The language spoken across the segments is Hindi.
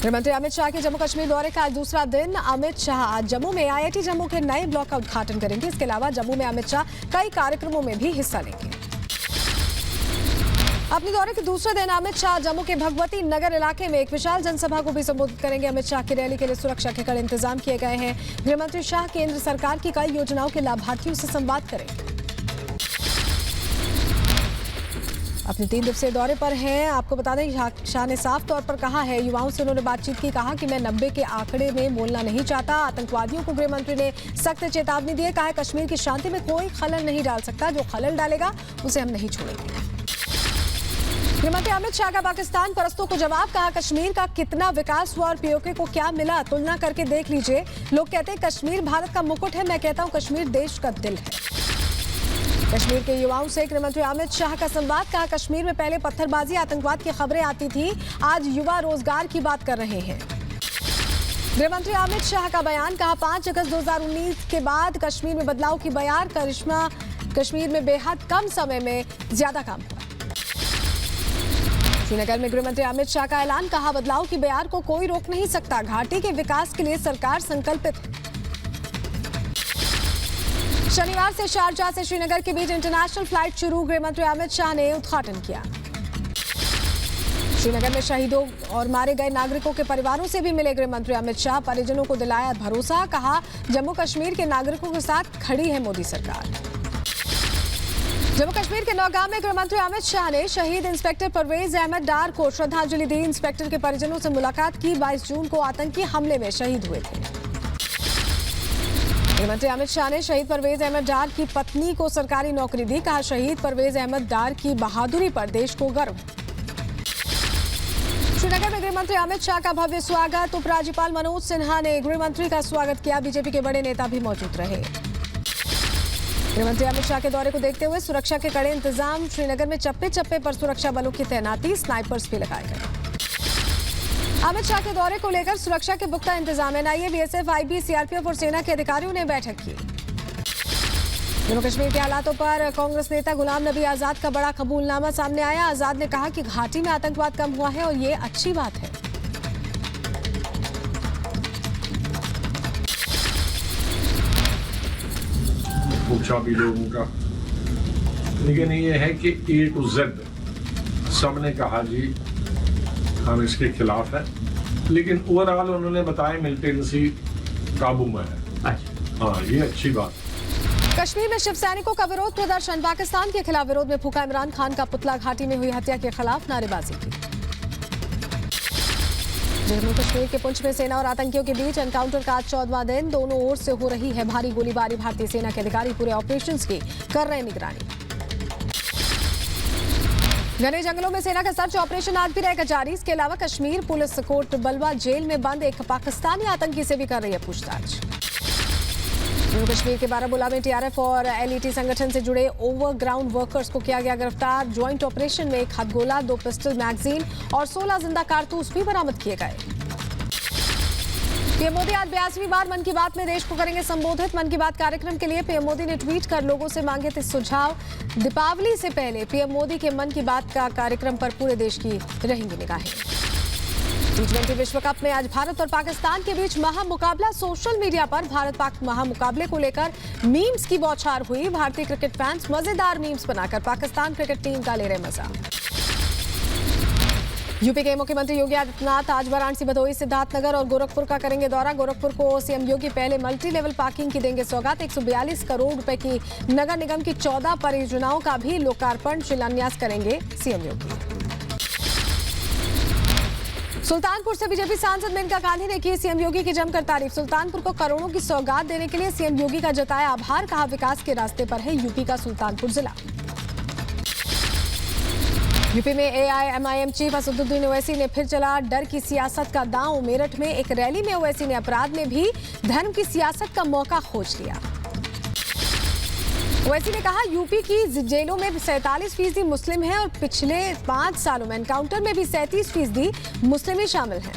गृहमंत्री अमित शाह के जम्मू कश्मीर दौरे का आज दूसरा दिन। अमित शाह आज जम्मू में IIT जम्मू के नए ब्लॉक का उद्घाटन करेंगे। इसके अलावा जम्मू में अमित शाह कई कार्यक्रमों में भी हिस्सा लेंगे। अपने दौरे के दूसरे दिन अमित शाह जम्मू के भगवती नगर इलाके में एक विशाल जनसभा को भी संबोधित करेंगे। अमित शाह की रैली के लिए सुरक्षा के कड़े इंतजाम किए गए हैं। गृहमंत्री शाह केंद्र सरकार की कई योजनाओं के लाभार्थियों से संवाद करेंगे। अपने 3 दिवसीय दौरे पर हैं। आपको बता दें, शाह ने साफ तौर पर कहा है, युवाओं से उन्होंने बातचीत की, कहा कि मैं 90 के आंकड़े में बोलना नहीं चाहता। आतंकवादियों को गृहमंत्री ने सख्त चेतावनी दी है। कहा है कश्मीर की शांति में कोई खलल नहीं डाल सकता, जो खलल डालेगा उसे हम नहीं छोड़ेंगे। गृहमंत्री अमित शाह का पाकिस्तान परस्तों को जवाब, कहा कश्मीर का कितना विकास हुआ और POK को क्या मिला, तुलना करके देख लीजिए। लोग कहते हैं कश्मीर भारत का मुकुट है, मैं कहता हूं कश्मीर देश का दिल है। कश्मीर के युवाओं से गृहमंत्री अमित शाह का संवाद, कहा कश्मीर में पहले पत्थरबाजी आतंकवाद की खबरें आती थी, आज युवा रोजगार की बात कर रहे हैं। गृहमंत्री अमित शाह का बयान, कहा 5 अगस्त 2019 के बाद कश्मीर में बदलाव की बयार, करिश्मा कश्मीर में बेहद कम समय में ज्यादा काम हुआ। श्रीनगर में गृहमंत्री अमित शाह का ऐलान, कहा बदलाव की बयार को कोई रोक नहीं सकता, घाटी के विकास के लिए सरकार संकल्पित है। शनिवार से शारजाह से श्रीनगर के बीच इंटरनेशनल फ्लाइट शुरू, गृहमंत्री अमित शाह ने उद्घाटन किया। श्रीनगर में शहीदों और मारे गए नागरिकों के परिवारों से भी मिले गृहमंत्री अमित शाह, परिजनों को दिलाया भरोसा, कहा जम्मू कश्मीर के नागरिकों के साथ खड़ी है मोदी सरकार। जम्मू कश्मीर के नौगांव में गृहमंत्री अमित शाह ने शहीद इंस्पेक्टर परवेज अहमद डार को श्रद्धांजलि दी। इंस्पेक्टर के परिजनों से मुलाकात की। 22 जून को आतंकी हमले में शहीद हुए थे। गृहमंत्री अमित शाह ने शहीद परवेज अहमद डार की पत्नी को सरकारी नौकरी दी, कहा शहीद परवेज अहमद डार की बहादुरी पर देश को गर्व। श्रीनगर में गृहमंत्री अमित शाह का भव्य स्वागत, उपराज्यपाल मनोज सिन्हा ने गृहमंत्री का स्वागत किया। बीजेपी के बड़े नेता भी मौजूद रहे। गृहमंत्री अमित शाह के दौरे को देखते हुए सुरक्षा के कड़े इंतजाम, श्रीनगर में चप्पे चप्पे पर सुरक्षा बलों की तैनाती, स्नाइपर्स भी लगाए गए। अमित शाह के दौरे को लेकर सुरक्षा के पुख्ता इंतजाम, NIA, BSF, IB, CRPF और सेना के अधिकारियों ने बैठक की। जम्मू कश्मीर के हालातों पर कांग्रेस नेता गुलाम नबी आजाद का बड़ा कबूलनामा सामने आया। आजाद ने कहा कि घाटी में आतंकवाद कम हुआ है और ये अच्छी बात है। पूछा भी लोगों का, लेकिन ये है कि A to Z सबने कहा जी हम इसके खिलाफ है, लेकिन ओवरऑल उन्होंने बताया मिलिटेंसी काबू में है। हाँ, ये अच्छी बात। कश्मीर में शिव सैनिकों का विरोध प्रदर्शन, पाकिस्तान के खिलाफ विरोध में फूका इमरान खान का पुतला, घाटी में हुई हत्या के खिलाफ नारेबाजी की। जम्मू कश्मीर के पुंछ में सेना और आतंकियों के बीच एनकाउंटर का आज 14वां दिन, दोनों ओर से हो रही है भारी गोलीबारी। भारतीय सेना के अधिकारी पूरे ऑपरेशंस की कर रहे निगरानी। घने जंगलों में सेना का सर्च ऑपरेशन आज भी रहेगा जारी। इसके अलावा कश्मीर पुलिस कोट बलवा जेल में बंद एक पाकिस्तानी आतंकी से भी कर रही है पूछताछ। जम्मू कश्मीर के बारामूला में TRF और LET संगठन से जुड़े ओवरग्राउंड वर्कर्स को किया गया गिरफ्तार। ज्वाइंट ऑपरेशन में 1 हाथ गोला, 2 पिस्टल मैगजीन और 16 जिंदा कारतूस भी बरामद किए गए। पीएम मोदी आज 82वीं बार मन की बात में देश को करेंगे संबोधित। मन की बात कार्यक्रम के लिए पीएम मोदी ने ट्वीट कर लोगों से मांगे थे सुझाव। दीपावली से पहले पीएम मोदी के मन की बात का कार्यक्रम पर पूरे देश की रहेंगी निगाहें। T20 विश्व कप में आज भारत और पाकिस्तान के बीच महामुकाबला। सोशल मीडिया पर भारत पाक महामुकाबले को लेकर मीम्स की बौछार हुई। भारतीय क्रिकेट फैंस मजेदार मीम्स बनाकर पाकिस्तान क्रिकेट टीम का ले रहे मजा। यूपी के मुख्यमंत्री योगी आदित्यनाथ आज वाराणसी, भदोही, सिद्धार्थनगर और गोरखपुर का करेंगे दौरा। गोरखपुर को CM योगी पहले मल्टी लेवल पार्किंग की देंगे सौगात। 142 करोड़ रुपए की नगर निगम की 14 परियोजनाओं का भी लोकार्पण शिलान्यास करेंगे CM योगी। सुल्तानपुर से बीजेपी सांसद मेनका गांधी ने की CM योगी की जमकर तारीफ। सुल्तानपुर को करोड़ों की सौगात देने के लिए CM योगी का जताया आभार, कहा विकास के रास्ते पर है यूपी का सुल्तानपुर जिला। यूपी में AIMIM चीफ असदुद्दीन ओवैसी ने फिर चला डर की सियासत का दांव। मेरठ में एक रैली में ओवैसी ने अपराध में भी धर्म की सियासत का मौका खोज लिया। ओवैसी ने कहा यूपी की जेलों में 47% मुस्लिम हैं और पिछले 5 सालों में एनकाउंटर में भी 37% मुस्लिम ही शामिल हैं।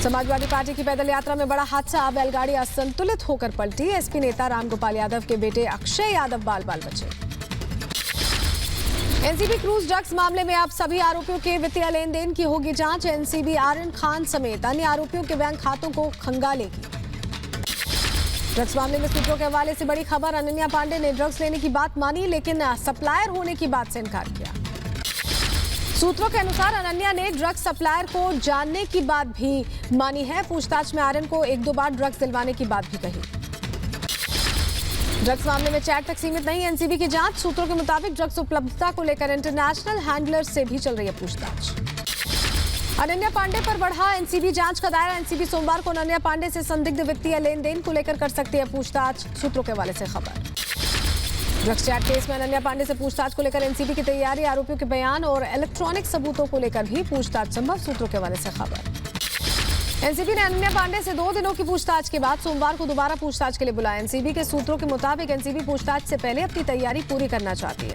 समाजवादी पार्टी की पैदल यात्रा में बड़ा हादसा, बैलगाड़ी असंतुलित होकर पलटी। एसपी नेता रामगोपाल यादव के बेटे अक्षय यादव बाल बाल बचे। एनसीबी क्रूज ड्रग्स मामले में अब सभी आरोपियों के वित्तीय लेन देन की होगी जांच। एनसीबी आर्यन खान समेत अन्य आरोपियों के बैंक खातों को खंगालेगी। ड्रग्स मामले में सूत्रों के हवाले से बड़ी खबर। अनन्या पांडे ने ड्रग्स लेने की बात मानी, लेकिन सप्लायर होने की बात से इनकार किया। सूत्रों के अनुसार अनन्या ने ड्रग्स सप्लायर को जानने की बात भी मानी है। पूछताछ में आर्यन को 1-2 बार ड्रग्स दिलवाने की बात भी कही। ड्रग्स मामले में चैट तक सीमित नहीं एनसीबी की जांच। सूत्रों के मुताबिक ड्रग्स उपलब्धता को लेकर इंटरनेशनल हैंडलर से भी चल रही है पूछताछ। अनन्या पांडे पर बढ़ा एनसीबी जांच का दायरा। एनसीबी सोमवार को अनन्या पांडे से संदिग्ध वित्तीय लेन देन को लेकर कर सकती है पूछताछ। सूत्रों के हवाले से खबर। ड्रग्स चैट केस में अनन्या पांडे से पूछताछ को लेकर एनसीबी की तैयारी। आरोपियों के बयान और इलेक्ट्रॉनिक सबूतों को लेकर भी पूछताछ संभव। सूत्रों के हवाले से खबर। एनसीबी ने अनन्या पांडे से 2 दिनों की पूछताछ के बाद सोमवार को दोबारा पूछताछ के लिए बुलाया। एनसीबी के सूत्रों के मुताबिक एनसीबी पूछताछ से पहले अपनी तैयारी पूरी करना चाहती है।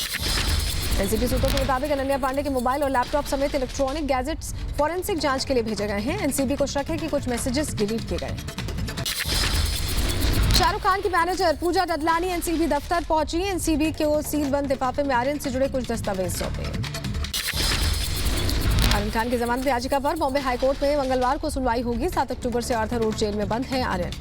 एनसीबी सूत्रों के मुताबिक अनन्या पांडे के मोबाइल और लैपटॉप समेत इलेक्ट्रॉनिक गैजेट्स फॉरेंसिक जांच के लिए भेजे गए हैं। एनसीबी को शक है कि कुछ मैसेजेस डिलीट किए गए। शाहरुख खान की मैनेजर पूजा डडलानी एनसीबी दफ्तर पहुंची। एनसीबी के सील बंद लिफाफे में आर्यन से जुड़े कुछ दस्तावेज सौंपे। आर्यन खान की जमानत याचिका पर बॉम्बे हाईकोर्ट में मंगलवार को सुनवाई होगी। 7 अक्टूबर से आर्थर रोड जेल में बंद है आर्यन।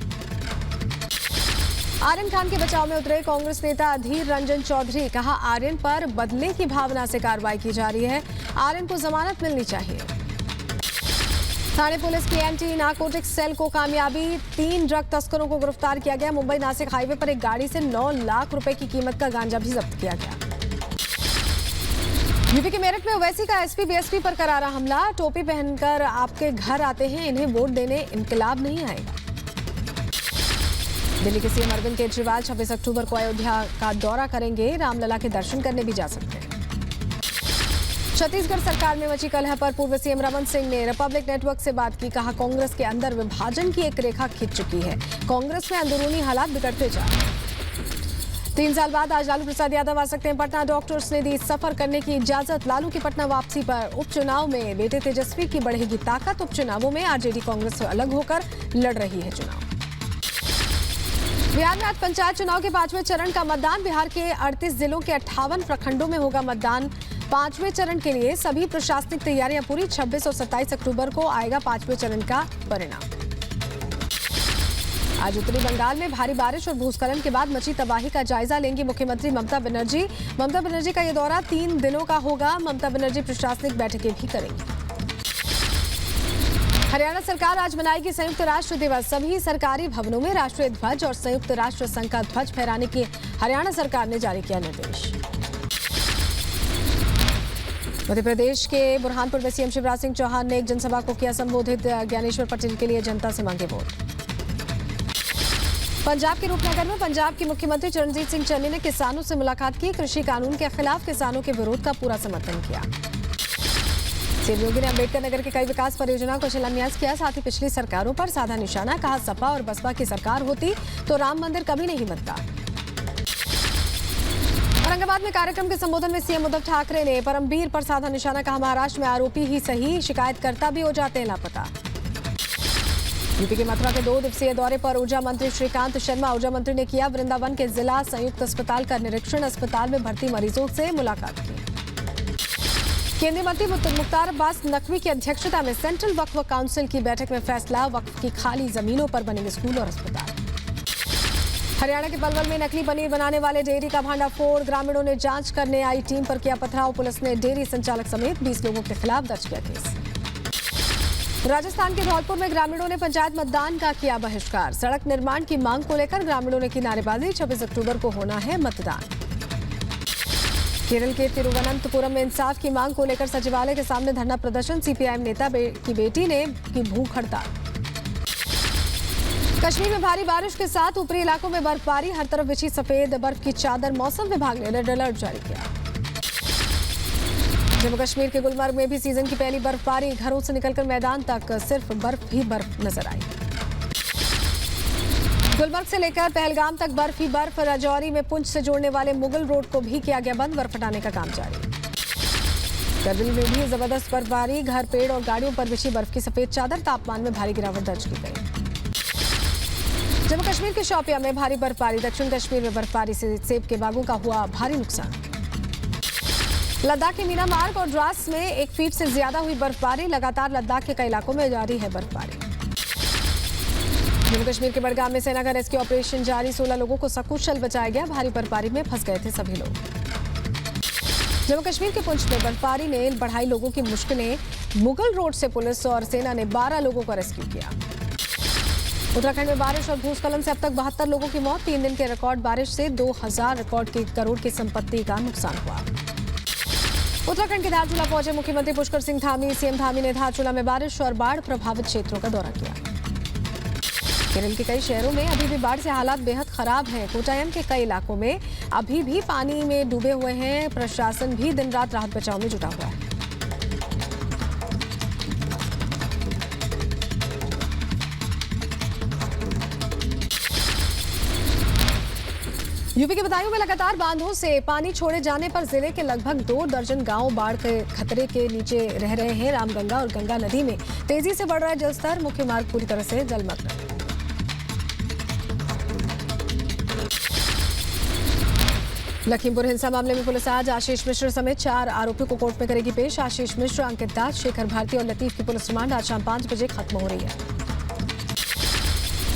आर्यन खान के बचाव में उतरे कांग्रेस नेता अधीर रंजन चौधरी। कहा, आर्यन पर बदले की भावना से कार्रवाई की जा रही है। आर्यन को जमानत मिलनी चाहिए। थाने पुलिस की एंटी नारकोटिक्स सेल को कामयाबी। 3 ड्रग तस्करों को गिरफ्तार किया गया। मुंबई नासिक हाईवे पर एक गाड़ी से 9 लाख रुपए की कीमत का गांजा भी जब्त किया गया। यूपी के मेरठ में ओवैसी का एसपी बीएसपी पर करारा हमला। टोपी पहनकर आपके घर आते हैं, इन्हें वोट देने इनकलाब नहीं आएगा। दिल्ली के सीएम अरविंद केजरीवाल 26 अक्टूबर को अयोध्या का दौरा करेंगे। रामलला के दर्शन करने भी जा सकते हैं। छत्तीसगढ़ सरकार में मची कलह पर पूर्व सीएम रमन सिंह ने रिपब्लिक नेटवर्क से बात की। कहा, कांग्रेस के अंदर विभाजन की एक रेखा खिंच चुकी है। कांग्रेस में अंदरूनी हालात बिगड़ते जा रहे हैं। 3 साल बाद आज लालू प्रसाद यादव आ सकते हैं पटना। डॉक्टर्स ने दी सफर करने की इजाजत। लालू की पटना वापसी पर उपचुनाव में बेटे तेजस्वी की बढ़ेगी ताकत। उपचुनावों में आरजेडी कांग्रेस से अलग होकर लड़ रही है चुनाव। बिहार में आज पंचायत चुनाव के 5वें चरण का मतदान। बिहार के 38 जिलों के 58 प्रखंडों में होगा मतदान। 5वें चरण के लिए सभी प्रशासनिक तैयारियां पूरी। 26 और 27 अक्टूबर को आएगा 5वें चरण का परिणाम। आज उत्तरी बंगाल में भारी बारिश और भूस्खलन के बाद मची तबाही का जायजा लेंगी मुख्यमंत्री ममता बनर्जी। ममता बनर्जी का यह दौरा 3 दिनों का होगा। ममता बनर्जी प्रशासनिक बैठकें भी करेंगी। हरियाणा सरकार आज मनाएगी संयुक्त राष्ट्र दिवस। सभी सरकारी भवनों में राष्ट्रीय ध्वज और संयुक्त राष्ट्र संघ का ध्वज फहराने की हरियाणा सरकार ने जारी किया निर्देश। मध्य प्रदेश के बुरहानपुर में सीएम शिवराज सिंह चौहान ने एक जनसभा को किया संबोधित। ज्ञानेश्वर पटेल के लिए जनता से मांगे वोट। पंजाब के रूपनगर में पंजाब के मुख्यमंत्री चरणजीत सिंह चन्नी ने किसानों से मुलाकात की। कृषि कानून के खिलाफ किसानों के विरोध का पूरा समर्थन किया। सीएम योगी ने अंबेडकर नगर के कई विकास परियोजनाओं का शिलान्यास किया। साथ ही पिछली सरकारों पर साधा निशाना। कहा, सपा और बसपा की सरकार होती तो राम मंदिर कभी नहीं बनता। औरंगाबाद में कार्यक्रम के संबोधन में सीएम उद्धव ठाकरे ने परमवीर पर साधा निशाना। कहा, महाराष्ट्र में आरोपी ही सही, शिकायतकर्ता भी हो जाते हैं लापता। यूपी के मथुरा के 2 दिवसीय दौरे पर ऊर्जा मंत्री श्रीकांत शर्मा। ऊर्जा मंत्री ने किया वृंदावन के जिला संयुक्त अस्पताल का निरीक्षण। अस्पताल में भर्ती मरीजों से मुलाकात की। केंद्रीय मंत्री मुख्तार अब्बास नकवी की अध्यक्षता में सेंट्रल वक्फ काउंसिल की बैठक में फैसला। वक्फ की खाली जमीनों पर बनेंगे स्कूल और अस्पताल। हरियाणा के पलवल में नकली पनीर बनाने वाले डेयरी का भांडाफोड़। ग्रामीणों ने जांच करने आई टीम पर किया पथराव। पुलिस ने डेयरी संचालक समेत 20 लोगों के खिलाफ दर्ज किया केस। राजस्थान के धौलपुर में ग्रामीणों ने पंचायत मतदान का किया बहिष्कार। सड़क निर्माण की मांग को लेकर ग्रामीणों ने की नारेबाजी। 26 अक्टूबर को होना है मतदान। केरल के तिरुवनंतपुरम में इंसाफ की मांग को लेकर सचिवालय के सामने धरना प्रदर्शन। सीपीआईएम नेता की बेटी ने की भूख हड़ताल। कश्मीर में भारी बारिश के साथ ऊपरी इलाकों में बर्फबारी। हर तरफ बिछी सफेद बर्फ की चादर। मौसम विभाग ने रेड अलर्ट जारी किया। जम्मू कश्मीर के गुलमर्ग में भी सीजन की पहली बर्फबारी। घरों से निकलकर मैदान तक सिर्फ बर्फ ही बर्फ नजर आई। गुलमर्ग से लेकर पहलगाम तक बर्फ ही बर्फ। राजौरी में पुंछ से जोड़ने वाले मुगल रोड को भी किया गया बंद। बर्फ हटाने का काम जारी। करगिल में भी जबरदस्त बर्फबारी। घर, पेड़ और गाड़ियों पर बिछी बर्फ की सफेद चादर। तापमान में भारी गिरावट दर्ज की गई। जम्मू कश्मीर के शोपियां में भारी बर्फबारी। दक्षिण कश्मीर में बर्फबारी से सेब के बागों का हुआ भारी नुकसान। लद्दाख के मीना मार्ग और द्रास में 1 फीट से ज्यादा हुई बर्फबारी। लगातार लद्दाख के कई इलाकों में जारी है बर्फबारी। जम्मू कश्मीर के बडगाम में सेना का रेस्क्यू ऑपरेशन जारी। 16 लोगों को सकुशल बचाया गया। भारी बर्फबारी में फंस गए थे सभी लोग। जम्मू कश्मीर के पुंछ में बर्फबारी ने बढ़ाई लोगों की मुश्किलें। मुगल रोड से पुलिस और सेना ने 12 लोगों का रेस्क्यू किया। उत्तराखंड में बारिश और भूस्खलन से अब तक 72 लोगों की मौत। 3 दिन के रिकॉर्ड बारिश से 2000 करोड़ की संपत्ति का नुकसान हुआ। उत्तराखंड के धारचूला पहुंचे मुख्यमंत्री पुष्कर सिंह धामी। सीएम धामी ने धारचूला में बारिश और बाढ़ प्रभावित क्षेत्रों का दौरा किया। केरल के कई शहरों में अभी भी बाढ़ से हालात बेहद खराब हैं। कोट्टायम के कई इलाकों में अभी भी पानी में डूबे हुए हैं। प्रशासन भी दिन रात राहत बचाव में जुटा हुआ है। यूपी के बदायूं में लगातार बांधों से पानी छोड़े जाने पर जिले के लगभग 2 दर्जन गांव बाढ़ के खतरे के नीचे रह रहे हैं। रामगंगा और गंगा नदी में तेजी से बढ़ रहा है जलस्तर। मुख्य मार्ग पूरी तरह से जलमग्न। लखीमपुर हिंसा मामले में पुलिस आज आशीष मिश्र समेत 4 आरोपियों को कोर्ट में करेगी पेश। आशीष मिश्र, अंकित दास, शेखर भारती और लतीफ की पुलिस रिमांड आज शाम 5 बजे खत्म हो रही है।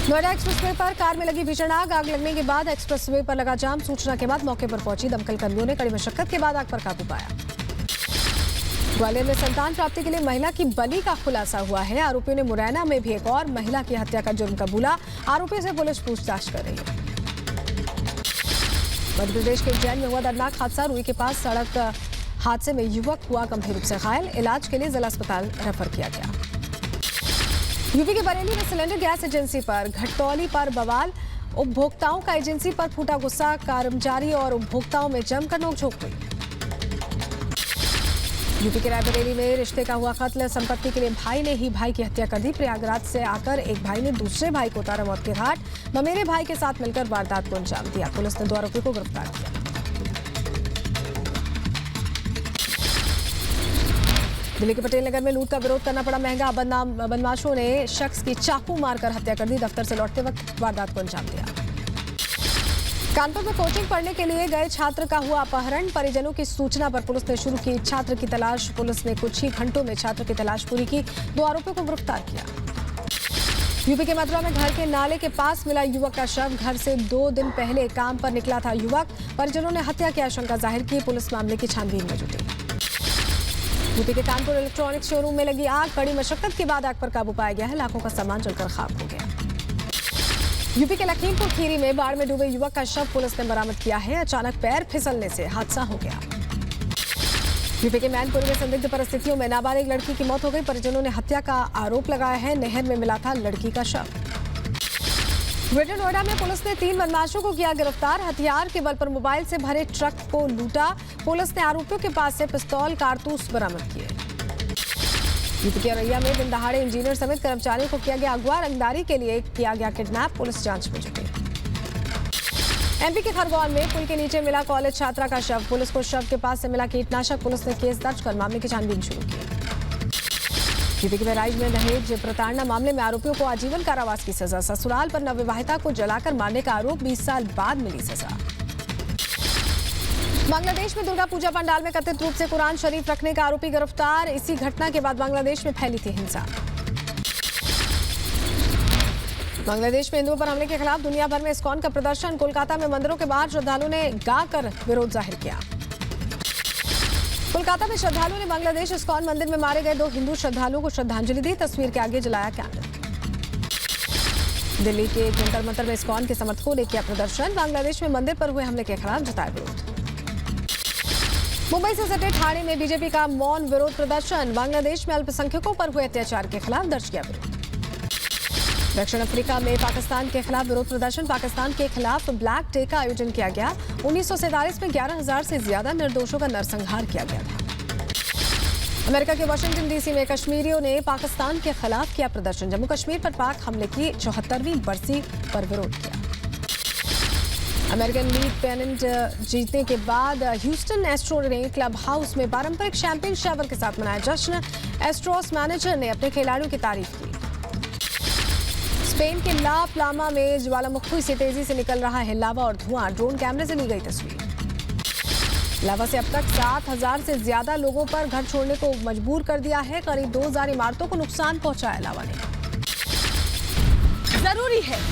नोएडा एक्सप्रेसवे पर कार में लगी भीषण आग। आग लगने के बाद एक्सप्रेसवे पर लगा जाम। सूचना के बाद मौके पर पहुंची दमकल कर्मियों ने कड़ी मशक्कत के बाद आग पर काबू पाया। ग्वालियर में संतान प्राप्ति के लिए महिला की बलि का खुलासा हुआ है। आरोपियों ने मुरैना में भी एक और महिला की हत्या का जुर्म कबूला। आरोपी से पुलिस पूछताछ कर रही है। मध्य प्रदेश के उज्जैन में हुआ दर्दनाक हादसा। रुई के पास सड़क हादसे में युवक हुआ गंभीर रूप से घायल। इलाज के लिए जिला अस्पताल रेफर किया गया। यूपी के बरेली में सिलेंडर गैस एजेंसी पर घटतौली पर बवाल। उपभोक्ताओं का एजेंसी पर फूटा गुस्सा। कर्मचारी और उपभोक्ताओं में जमकर नोकझोंक हुई। यूपी के रायबरेली में रिश्ते का हुआ कत्ल। संपत्ति के लिए भाई ने ही भाई की हत्या कर दी। प्रयागराज से आकर एक भाई ने दूसरे भाई को उतारा मौत के घाट। ममेरे भाई के साथ मिलकर वारदात को अंजाम दिया। पुलिस ने 2 आरोपियों को गिरफ्तार किया। दिल्ली के पटेल नगर में लूट का विरोध करना पड़ा महंगा। बदमाशों ने शख्स की चाकू मारकर हत्या कर दी। दफ्तर से लौटते वक्त वारदात को अंजाम दिया। कानपुर में कोचिंग पढ़ने के लिए गए छात्र का हुआ अपहरण। परिजनों की सूचना पर पुलिस ने शुरू की छात्र की तलाश। पुलिस ने कुछ ही घंटों में छात्र की तलाश पूरी की। 2 आरोपियों को गिरफ्तार किया। यूपी के मथुरा में घर के नाले के पास मिला युवक का शव। घर से 2 दिन पहले काम पर निकला था युवक। परिजनों ने हत्या की आशंका जाहिर की। पुलिस मामले की छानबीन में जुटी। यूपी के कानपुर इलेक्ट्रॉनिक्स शोरूम में लगी आग। कड़ी मशक्कत के बाद आग पर काबू पाया गया है। लाखों का सामान जलकर खाक हो गया। यूपी के लखीमपुर खीरी में बाढ़ में डूबे युवक का शव पुलिस ने बरामद किया है। अचानक पैर फिसलने से हादसा हो गया। यूपी के मैनपुरी में संदिग्ध परिस्थितियों में नाबालिग लड़की की मौत हो गई। परिजनों ने हत्या का आरोप लगाया है। नहर में मिला था लड़की का शव। ग्रेटर नोएडा में पुलिस ने 3 बदमाशों को किया गिरफ्तार। हथियार के बल पर मोबाइल से भरे ट्रक को लूटा। पुलिस ने आरोपियों के पास से पिस्तौल कारतूस बरामद किए। यूपी के औरैया में दिन दहाड़े इंजीनियर समेत कर्मचारियों को किया गया अगवा। रंगदारी के लिए किया गया किडनैप। पुलिस जांच में जुटी। एमपी के खरगोन में पुल के नीचे मिला कॉलेज छात्रा का शव। पुलिस को शव के पास से मिला कीटनाशक। पुलिस ने केस दर्ज कर मामले की छानबीन शुरू की। यूपी के बहराइच में दहेज प्रताड़ना मामले में आरोपियों को आजीवन कारावास की सजा। ससुराल पर नवविवाहिता को जलाकर मारने का आरोप। 20 साल बाद मिली सजा। बांग्लादेश में दुर्गा पूजा पंडाल में कथित रूप से कुरान शरीफ रखने का आरोपी गिरफ्तार। इसी घटना के बाद बांग्लादेश में फैली थी हिंसा। बांग्लादेश में हिंदुओं पर हमले के खिलाफ दुनिया भर में इस्कॉन का प्रदर्शन। कोलकाता में मंदिरों के बाहर श्रद्धालुओं ने गाकर विरोध जाहिर किया। कोलकाता में श्रद्धालुओं ने बांग्लादेश इस्कॉन मंदिर में मारे गए 2 हिंदू श्रद्धालुओं को श्रद्धांजलि दी। तस्वीर के आगे जलाया कैंडल। दिल्ली के जंतर मंतर में इस्कॉन के समर्थकों ने किया प्रदर्शन। बांग्लादेश में मंदिर पर हुए हमले के खिलाफ जताया विरोध। मुंबई से सटे ठाणे में बीजेपी का मौन विरोध प्रदर्शन। बांग्लादेश में अल्पसंख्यकों पर हुए अत्याचार के खिलाफ दर्ज किया विरोध। दक्षिण अफ्रीका में पाकिस्तान के खिलाफ विरोध प्रदर्शन। पाकिस्तान के खिलाफ ब्लैक डे का आयोजन किया गया। 1947 में 11,000 से ज्यादा निर्दोषों का नरसंहार किया गया था। अमेरिका के वाशिंगटन डीसी में कश्मीरियों ने पाकिस्तान के खिलाफ किया प्रदर्शन। जम्मू कश्मीर पर पाक हमले की 74वीं बरसी पर विरोध किया। अमेरिकन लीग पेनेंट जीतने के बाद ह्यूस्टन एस्ट्रो ने क्लब हाउस में पारंपरिक शैंपेन शावर के साथ मनाया जश्न। एस्ट्रोस मैनेजर ने अपने खिलाड़ियों की तारीफ की। स्पेन के ला प्लामा में ज्वालामुखी से तेजी से निकल रहा है लावा और धुआं। ड्रोन कैमरे से ली गई तस्वीर। लावा से अब तक 7,000 से ज्यादा लोगों पर घर छोड़ने को मजबूर कर दिया है। करीब 2,000 इमारतों को नुकसान पहुंचाया लावा ने। जरूरी है